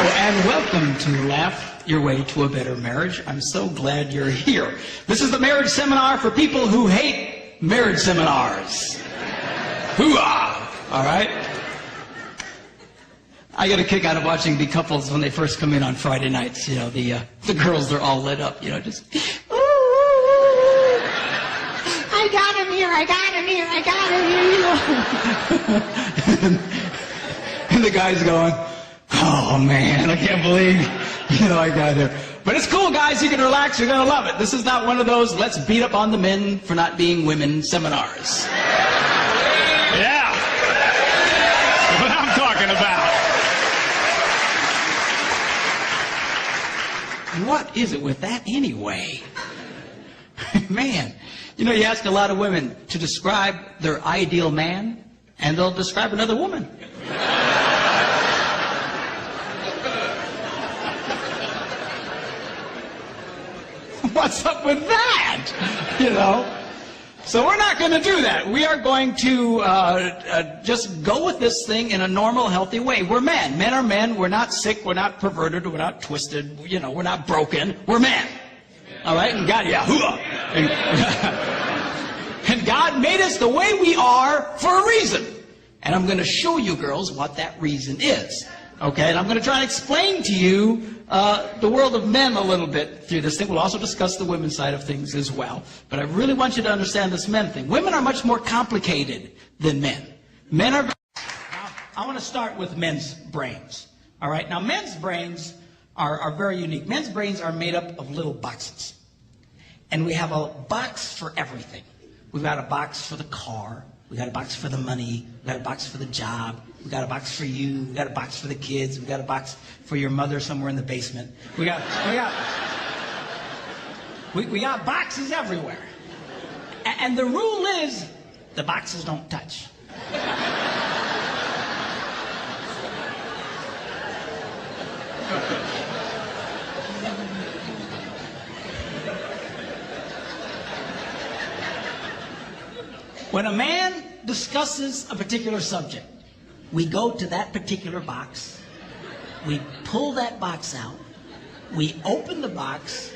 And welcome to Laugh Your Way to a Better Marriage. I'm so glad you're here. This is the marriage seminar for people who hate marriage seminars. Hoo-ah! All right? I get a kick out of watching the couples when they first come in on Friday nights. You know, the girls are all lit up, you know, just, ooh, ooh, ooh. I got him here, I got him here, I got him here, you know. And the guy's going, oh man, I can't believe, you know, I got here. But it's cool, guys. You can relax. You're going to love it. This is not one of those let's beat up on the men for not being women seminars. Yeah. That's what I'm talking about. What is it with that anyway? Man, you know, you ask a lot of women to describe their ideal man, and they'll describe another woman. What's up with that? You know? So we're not going to do that. We are going to just go with this thing in a normal, healthy way. We're men. Men are men. We're not sick. We're not perverted. We're not twisted. You know, we're not broken. We're men. All right? And God, yeah, and God made us the way we are for a reason. And I'm going to show you girls what that reason is. Okay? And I'm going to try and explain to you the world of men a little bit through this thing. We'll also discuss the women's side of things as well. But I really want you to understand this men thing. Women are much more complicated than men. Men are... Now, I want to start with men's brains. All right? Now, men's brains are very unique. Men's brains are made up of little boxes. And we have a box for everything. We've got a box for the car. We got a box for the money. We got a box for the job. We got a box for you. We got a box for the kids. We got a box for your mother somewhere in the basement. We got boxes everywhere. And the rule is the boxes don't touch. When a man discusses a particular subject, we go to that particular box, we pull that box out, we open the box,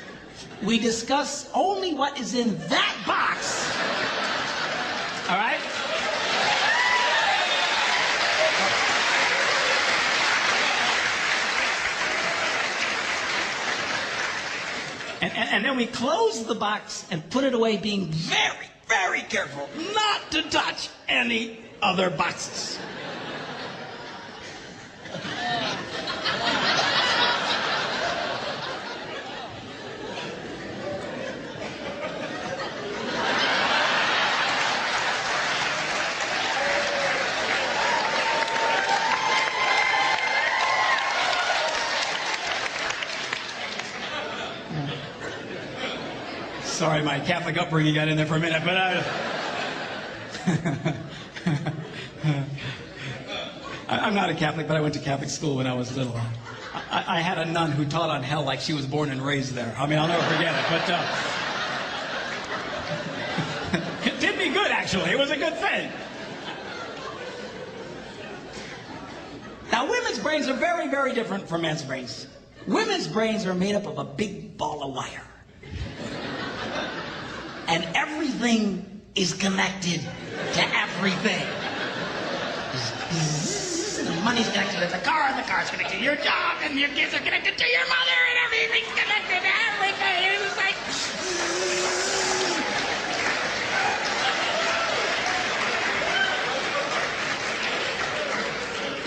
we discuss only what is in that box, all right? And then we close the box and put it away, being very, very careful not to touch any other boxes. Sorry, my Catholic upbringing got in there for a minute, but I'm not a Catholic, but I went to Catholic school when I was little. I had a nun who taught on hell like she was born and raised there. I mean, I'll never forget it, but it did me good, actually. It was a good thing. Now, women's brains are very, very different from men's brains. Women's brains are made up of a big ball of wire. And everything is connected to everything. The money's connected to the car, and the car's connected to your job, and your kids are connected to your mother, and everything's connected to everything. It's like...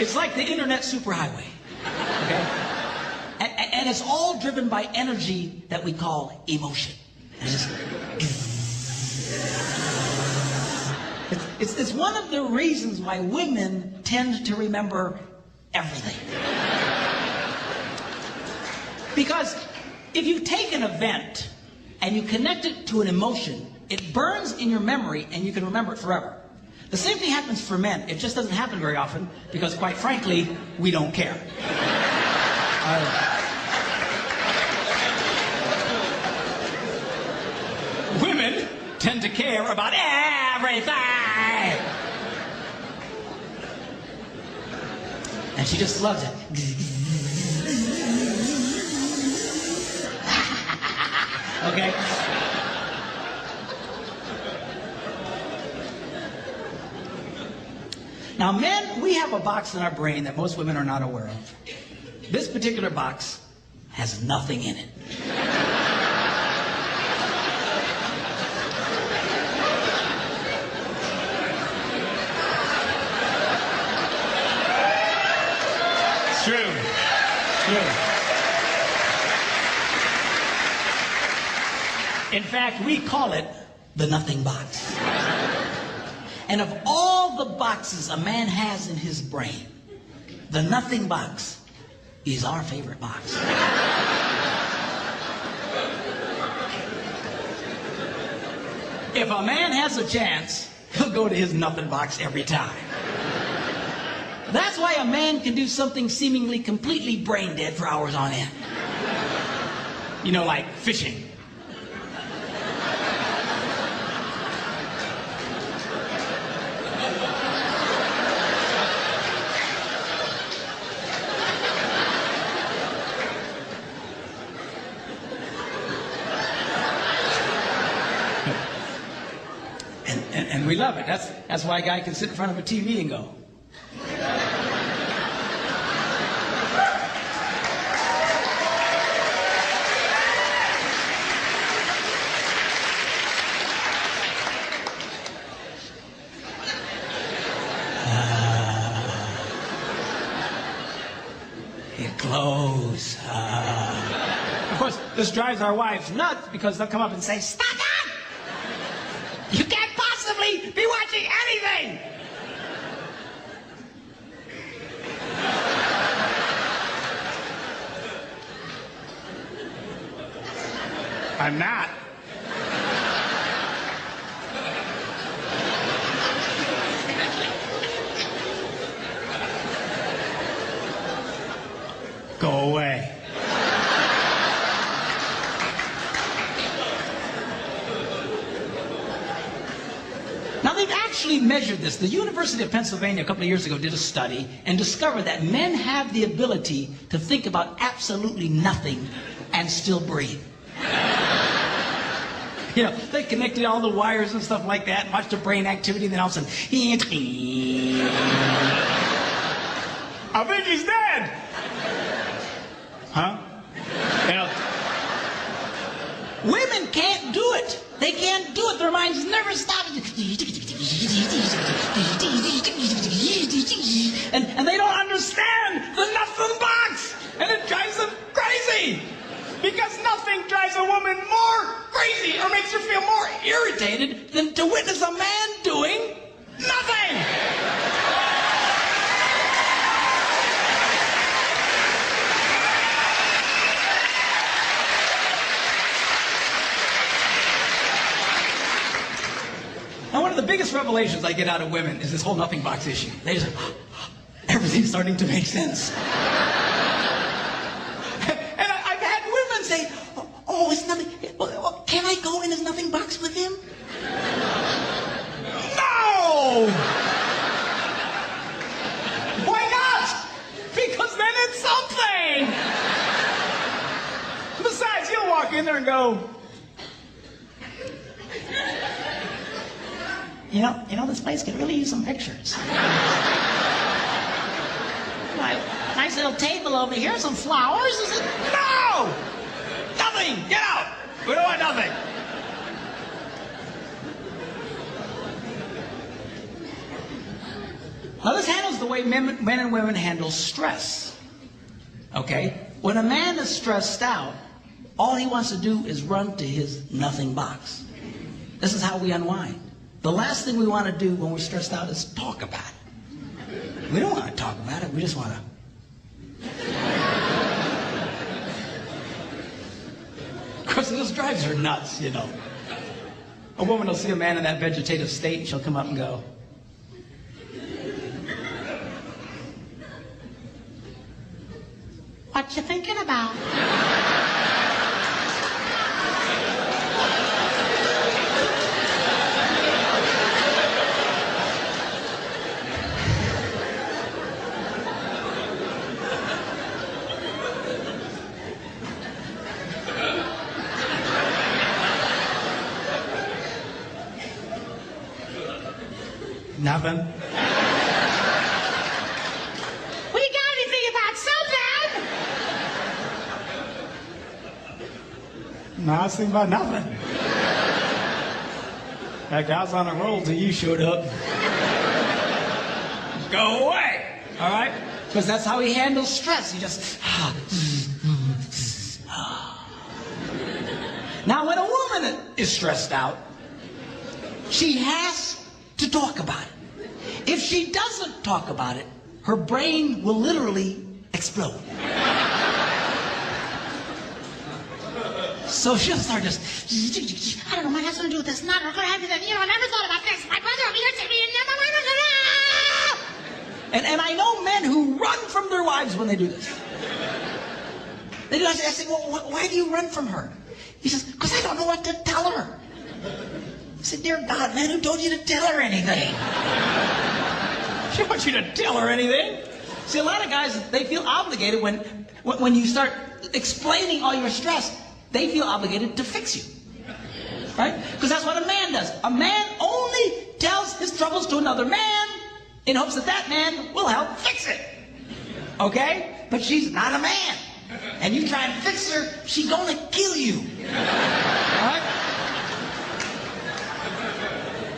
It's like the internet superhighway. Okay? And it's all driven by energy that we call emotion. It's one of the reasons why women tend to remember everything. Because if you take an event and you connect it to an emotion, it burns in your memory and you can remember it forever. The same thing happens for men. It just doesn't happen very often because, quite frankly, we don't care. Women tend to care about everything. And she just loves it. okay? Now, men, we have a box in our brain that most women are not aware of. This particular box has nothing in it. It's true. True. In fact, we call it the nothing box. And of all the boxes a man has in his brain, the nothing box is our favorite box. If a man has a chance, he'll go to his nothing box every time. That's why a man can do something seemingly completely brain dead for hours on end. You know, like fishing. And we love it. That's why a guy can sit in front of a TV and go. It glows. Of course, this drives our wives nuts because they'll come up and say, "Stop it! You can't possibly be watching anything!" I'm not. Go away. Now, they've actually measured this. The University of Pennsylvania a couple of years ago did a study and discovered that men have the ability to think about absolutely nothing and still breathe. You know, they connected all the wires and stuff like that and watched the brain activity, and then all of a sudden, I think he's dead. Huh? You know, women can't do it. They can't do it. Their minds never stop. And they don't understand the nothing box. And it drives them crazy. Because nothing drives a woman more crazy or makes her feel more irritated than to witness a man doing nothing. Now, one of the biggest revelations I get out of women is this whole nothing box issue. They just, everything's starting to make sense. And I've had women say, "Oh, it's nothing. Can I go in his nothing box with him?" No! Why not? Because then it's something. Besides, you'll walk in there and go, You know, this place could really use some pictures. Nice little table over here, some flowers. Is it? No! Nothing! Get out! We don't want nothing. Now, this handles the way men and women handle stress. Okay? When a man is stressed out, all he wants to do is run to his nothing box. This is how we unwind. The last thing we want to do when we're stressed out is talk about it. We don't want to talk about it. We just want to. Of course, this drives her nuts, you know. A woman will see a man in that vegetative state and she'll come up and go, "What you thinking about?" Nothing. Well, you got anything about something? No, I was thinking about nothing. In fact, I was on a roll till you showed up. Go away. All right? Because that's how he handles stress. He just... Now, when a woman is stressed out, she has to talk about it. If she doesn't talk about it, her brain will literally explode. So she'll start just... I don't know, my husband will do this. Not going to happen. You know, I never thought about this. My brother over here said me, And I know men who run from their wives when they do this. They do. I say, well, why do you run from her? He says, because I don't know what to tell her. I said, dear God, man, who told you to tell her anything? She wants you to tell her anything. See, a lot of guys, they feel obligated when you start explaining all your stress, they feel obligated to fix you. Right? Because that's what a man does. A man only tells his troubles to another man in hopes that that man will help fix it. Okay? But she's not a man. And you try and fix her, she's gonna kill you. Alright?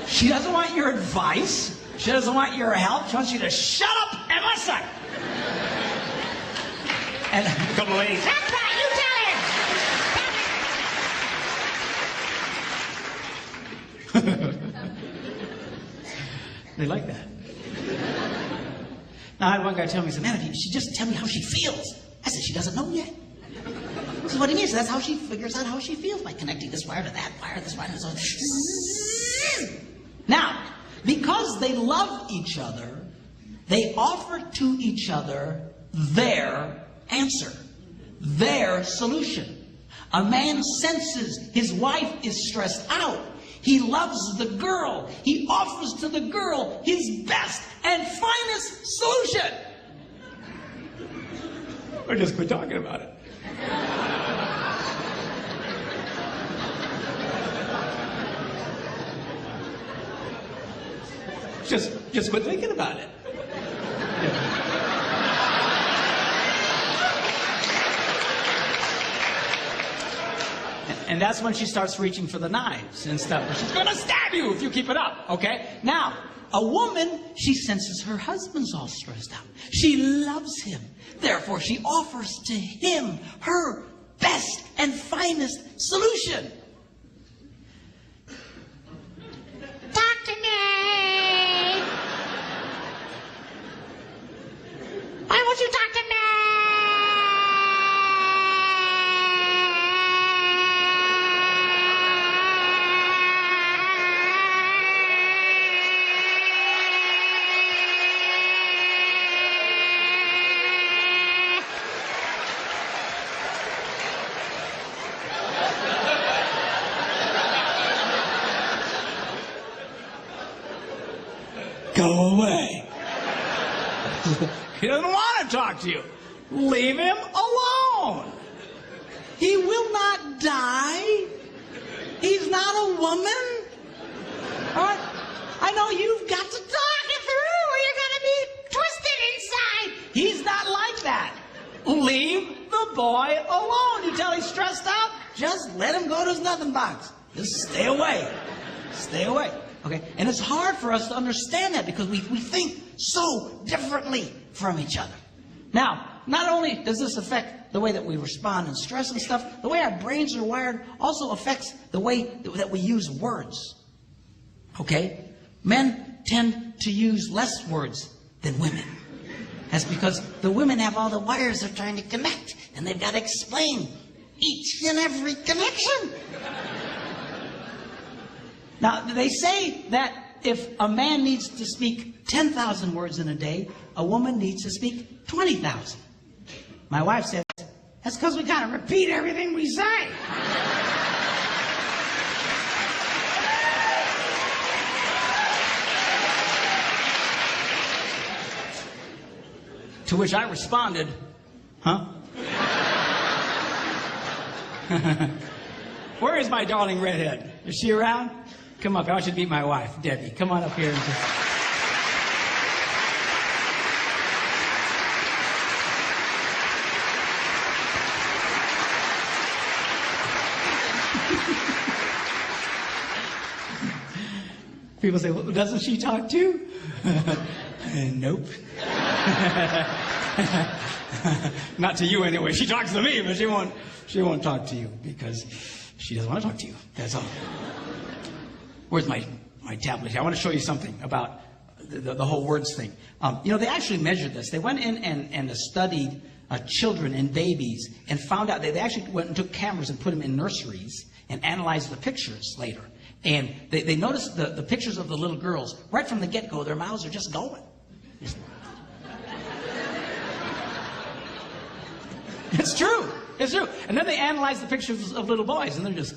She doesn't want your advice. She doesn't want your help. She wants you to shut up and listen. And a couple of ladies. That's right, you tell him. They like that. Now, I had one guy tell me, he said, man, if she just tell me how she feels. I said, she doesn't know yet. This is what he means. That's how she figures out how she feels, by connecting this wire to that wire, this wire to this wire. Now, because they love each other, they offer to each other their answer, their solution. A man senses his wife is stressed out. He loves the girl. He offers to the girl his best and finest solution. Or just quit talking about it. Just quit thinking about it. And that's when she starts reaching for the knives and stuff. She's gonna stab you if you keep it up, okay? Now, a woman, she senses her husband's all stressed out. She loves him. Therefore, she offers to him her best and finest solution. Talk to me. Why won't you talk to me? Go away. He doesn't want to talk to you. Leave him alone. He will not die. He's not a woman. All right? I know you've got to talk it through or you're going to be twisted inside. He's not like that. Leave the boy alone. You tell he's stressed out, just let him go to his nothing box. Just stay away. Stay away. Okay? And it's hard for us to understand that because we think so differently from each other. Now, not only does this affect the way that we respond in stress and stuff, the way our brains are wired also affects the way that we use words. Okay? Men tend to use less words than women. That's because the women have all the wires they're trying to connect, and they've got to explain each and every connection. Now, they say that if a man needs to speak 10,000 words in a day, a woman needs to speak 20,000. My wife said, that's because we got to repeat everything we say. To which I responded, huh? Where is my darling redhead? Is she around? Come up. I want you to meet my wife, Debbie. Come on up here and just... People say, well, doesn't she talk too? Nope. Not to you anyway. She talks to me, but she won't talk to you because she doesn't want to talk to you. That's all. Where's my tablet here? I want to show you something about the whole words thing. They actually measured this. They went in and studied children and babies and found out they actually went and took cameras and put them in nurseries and analyzed the pictures later. And they noticed the pictures of the little girls. Right from the get-go, their mouths are just going. It's true. It's true. And then they analyzed the pictures of little boys, and they're just...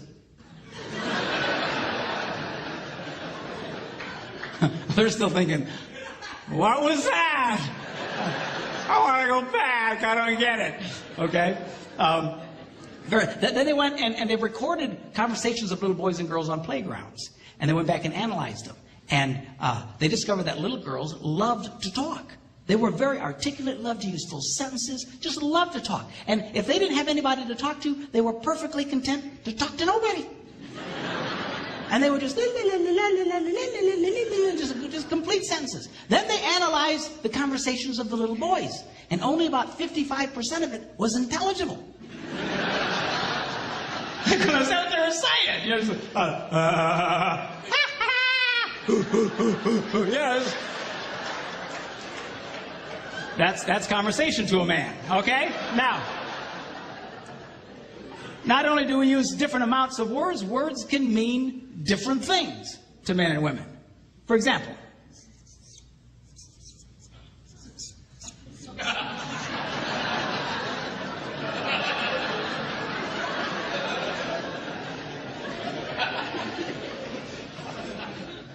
They're still thinking, what was that? I want to go back. I don't get it. Okay? Then they went and they recorded conversations of little boys and girls on playgrounds. And they went back and analyzed them. And they discovered that little girls loved to talk. They were very articulate, loved to use full sentences, just loved to talk. And if they didn't have anybody to talk to, they were perfectly content to talk to nobody. And they were just complete sentences. Then they analyzed the conversations of the little boys. And only about 55% of it was intelligible. Because that's what they were saying. You know, yes. That's conversation to a man, okay? Now, not only do we use different amounts of words, words can mean different things to men and women. For example,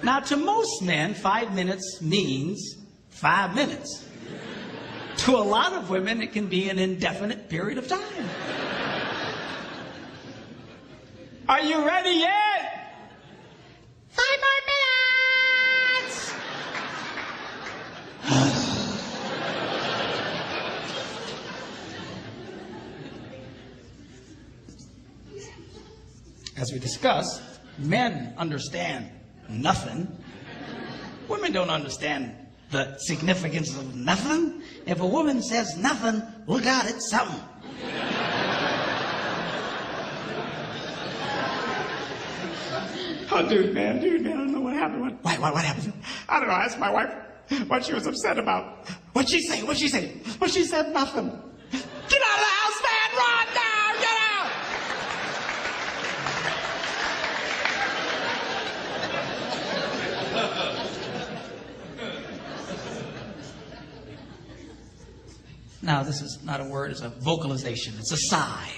now to most men, 5 minutes means 5 minutes. To a lot of women, it can be an indefinite period of time. Are you ready yet? 5 more minutes! As we discussed, men understand nothing. Women don't understand the significance of nothing. If a woman says nothing, look out, it's something. Oh, dude, man, I don't know what happened. What happened? I don't know. I asked my wife what she was upset about. What'd she say? What'd she say? Well, she said nothing. Get out of the house, man! Run now! Get out! Now, this is not a word, it's a vocalization. It's a sigh.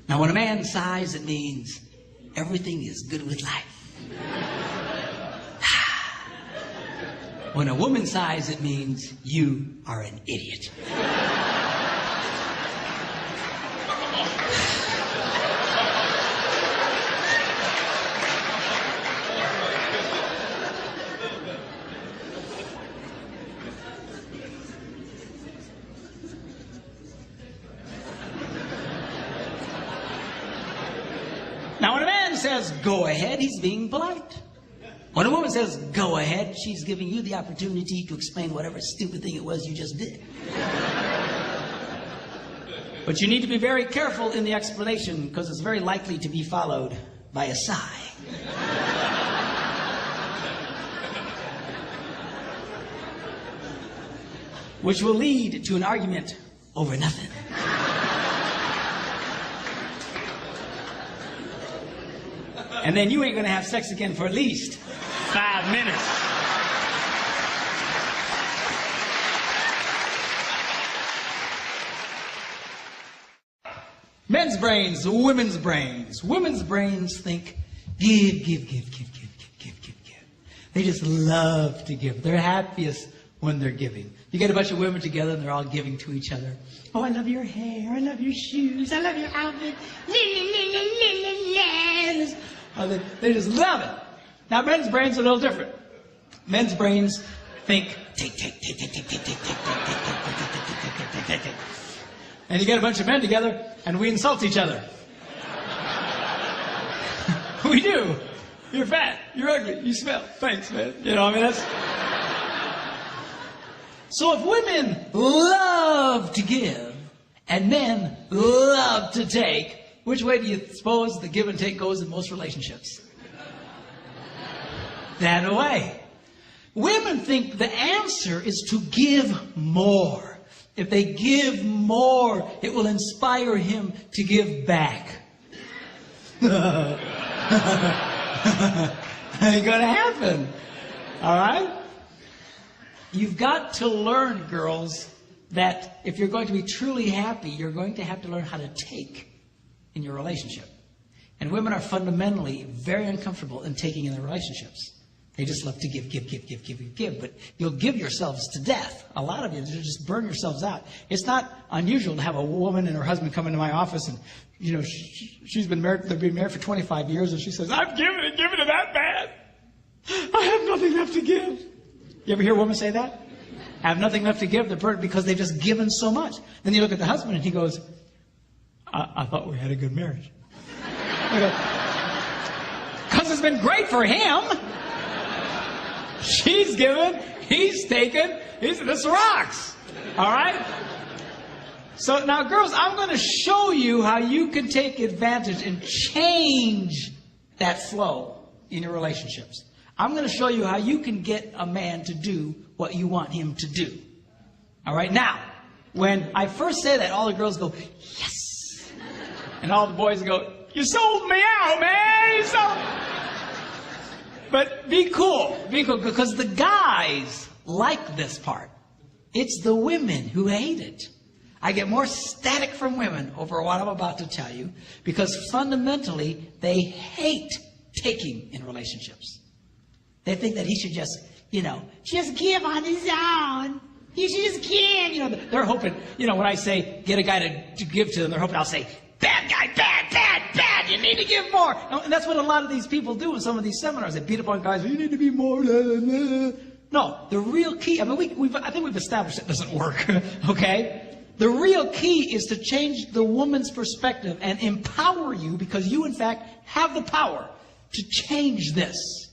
Now, when a man sighs, it means everything is good with life. When a woman sighs, it means you are an idiot. Now, when a man says, go ahead, he's being polite. When a woman says, go ahead, she's giving you the opportunity to explain whatever stupid thing it was you just did. But you need to be very careful in the explanation because it's very likely to be followed by a sigh. Which will lead to an argument over nothing. And then you ain't gonna have sex again for at least 5 minutes. Men's brains, women's brains. Women's brains think, give. They just love to give. They're happiest when they're giving. You get a bunch of women together and they're all giving to each other. Oh, I love your hair. I love your shoes. I love your outfit. Oh, they just love it. Now, men's brains are a little different. Men's brains think, take. And you get a bunch of men together, and we insult each other. We do. You're fat. You're ugly. You smell. Thanks, man. You know, I mean, that's... So if women love to give and men love to take, which way do you suppose the give and take goes in most relationships? That way. Women think the answer is to give more. If they give more, it will inspire him to give back. Ain't gonna happen. All right? You've got to learn, girls, that if you're going to be truly happy, you're going to have to learn how to take in your relationship. And women are fundamentally very uncomfortable in taking in their relationships. They just love to give. But you'll give yourselves to death. A lot of you just burn yourselves out. It's not unusual to have a woman and her husband come into my office and, you know, she's been married, they've been married for 25 years, and she says, I've given it that bad. I have nothing left to give. You ever hear a woman say that? I have nothing left to give. They're burdened because they've just given so much. Then you look at the husband and he goes, I thought we had a good marriage. Because it's been great for him. She's given, he's taken, this rocks. All right? So now, girls, I'm going to show you how you can take advantage and change that flow in your relationships. I'm going to show you how you can get a man to do what you want him to do. All right? Now, when I first say that, all the girls go, yes. And all the boys go, you sold me out, man. You sold me. But be cool, because the guys like this part. It's the women who hate it. I get more static from women over what I'm about to tell you, because fundamentally they hate taking in relationships. They think that he should just, just give on his own. He should just give. They're hoping, when I say get a guy to give to them, they're hoping I'll say, bad guy, bad. You need to give more. And that's what a lot of these people do in some of these seminars. They beat up on guys. You need to be more. No, the real key. I mean, I think we've established it doesn't work. Okay. The real key is to change the woman's perspective and empower you, because you, in fact, have the power to change this.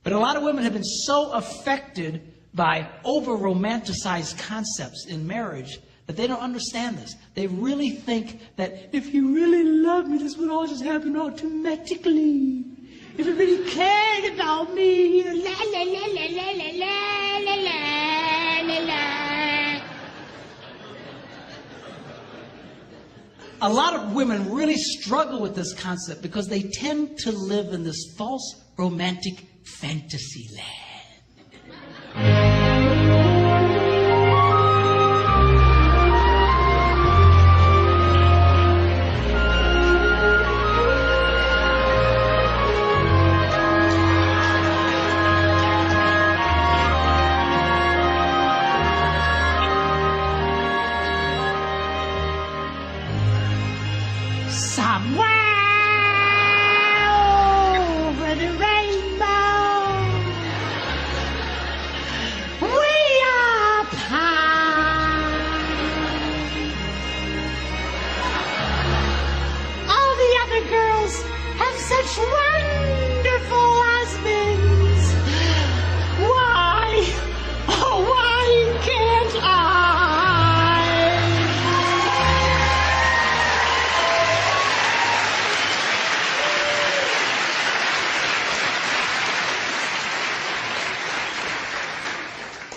But a lot of women have been so affected by over-romanticized concepts in marriage that they don't understand this. They really think that if he really loved me, this would all just happen automatically. If he really cared about me, la la la la la la la la la la. A lot of women really struggle with this concept because they tend to live in this false romantic fantasy land.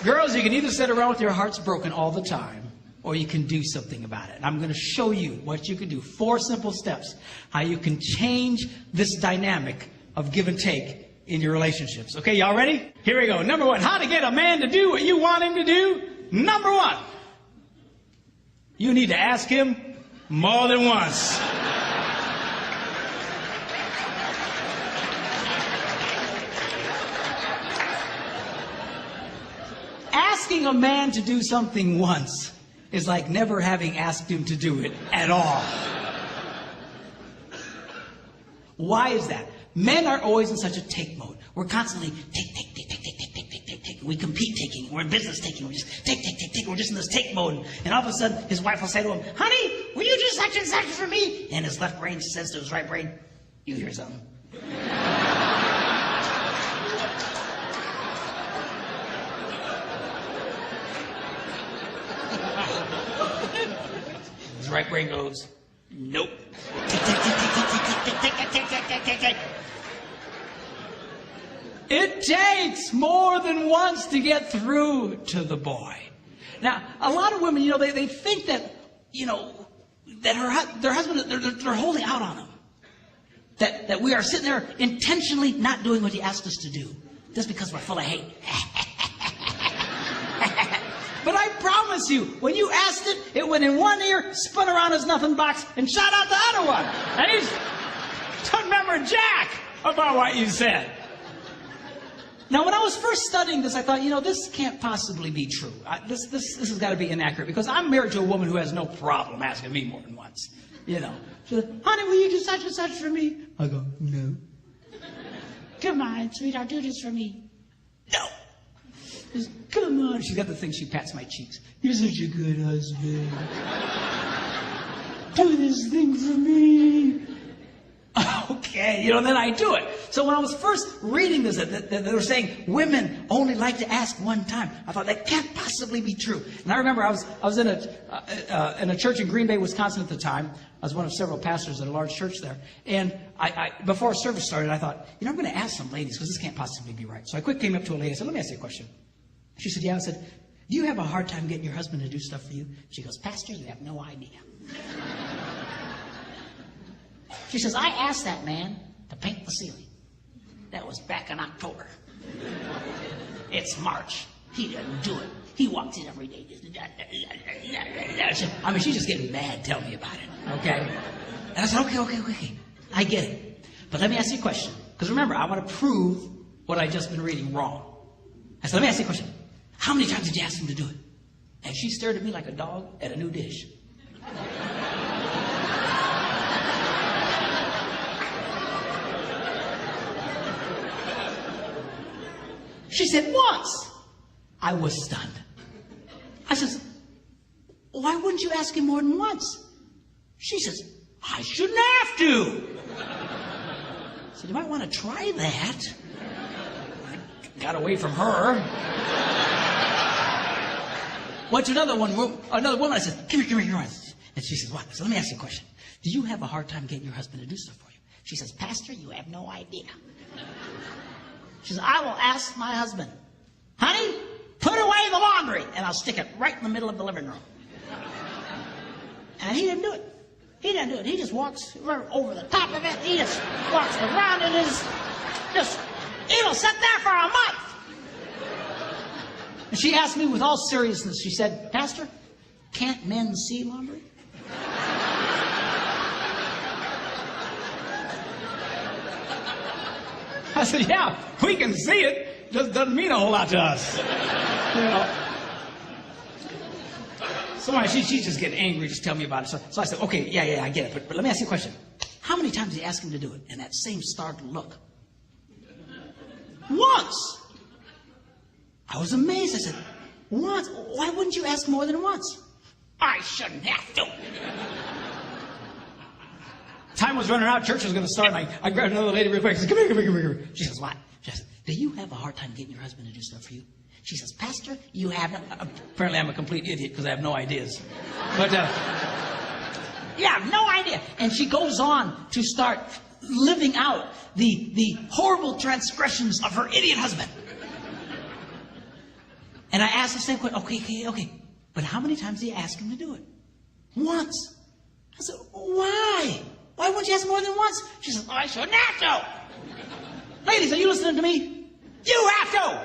Girls, you can either sit around with your hearts broken all the time, or you can do something about it. And I'm going to show you what you can do. 4 simple steps, how you can change this dynamic of give and take in your relationships. Okay, y'all ready? Here we go. Number 1, how to get a man to do what you want him to do. Number 1, you need to ask him more than once. Asking a man to do something once is like never having asked him to do it at all. Why is that? Men are always in such a take mode. We're constantly take. We compete taking. We're in business taking. We're just take. We're just in this take mode. And all of a sudden, his wife will say to him, honey, will you do such and such for me? And his left brain says to his right brain, you hear something. His right brain goes, nope. It takes more than once to get through to the boy. Now, a lot of women, they think that, that their husband, they're holding out on them. That we are sitting there intentionally not doing what he asked us to do. Just because we're full of hate. But I promise you, when you asked it, it went in one ear, spun around his nothing box, and shot out the other one. And he's don't remember jack about what you said. Now, when I was first studying this, I thought, this can't possibly be true. This has got to be inaccurate, because I'm married to a woman who has no problem asking me more than once. She said, honey, will you do such and such for me? I go, no. Come on, sweetheart, do this for me. No. She says, come on. She's got the thing, she pats my cheeks. You're such a good husband. Do this thing for me. Okay, then I do it. So when I was first reading this, that they were saying women only like to ask one time, I thought that can't possibly be true. And I remember I was in a church in Green Bay, Wisconsin at the time. I was one of several pastors at a large church there. And I before service started, I thought, I'm going to ask some ladies, because this can't possibly be right. So I quickly came up to a lady. I said, let me ask you a question. She said, yeah. I said, do you have a hard time getting your husband to do stuff for you? She goes, Pastor, you have no idea. She says, I asked that man to paint the ceiling. That was back in October. It's March. He doesn't do it. He walks in every day. I mean, she's just getting mad. Tell me about it, okay? And I said, okay. I get it. But let me ask you a question. Because remember, I want to prove what I just been reading wrong. I said, let me ask you a question. How many times did you ask him to do it? And she stared at me like a dog at a new dish. She said, once. I was stunned. I says, why wouldn't you ask him more than once? She says, I shouldn't have to. I said, you might want to try that. I got away from her. Went to another woman. I said, come here. And she says, what? I said, let me ask you a question. Do you have a hard time getting your husband to do stuff for you? She says, Pastor, you have no idea. She says, I will ask my husband, honey, put away the laundry, and I'll stick it right in the middle of the living room. And he didn't do it. He just walks over the top of it. He just walks around and it'll sit there for a month. And she asked me with all seriousness, she said, Pastor, can't men see laundry? I said, yeah, we can see it. Just doesn't mean a whole lot to us. So she's just getting angry. Just tell me about it. So I said, okay, yeah, I get it. But let me ask you a question. How many times did you ask him to do it? And that same startled look. Once. I was amazed. I said, once? Why wouldn't you ask more than once? I shouldn't have to. Time was running out. Church was going to start. And I grabbed another lady real quick. I said, come here. She says, what? She says, do you have a hard time getting your husband to do stuff for you? She says, Pastor, you have no... Apparently I'm a complete idiot because I have no ideas. But, yeah, no idea. And she goes on to start living out the horrible transgressions of her idiot husband. And I asked the same question. Okay. But how many times did you ask him to do it? Once. I said, why? Why wouldn't you ask more than once? She says, I shouldn't have to. Ladies, are you listening to me? You have to.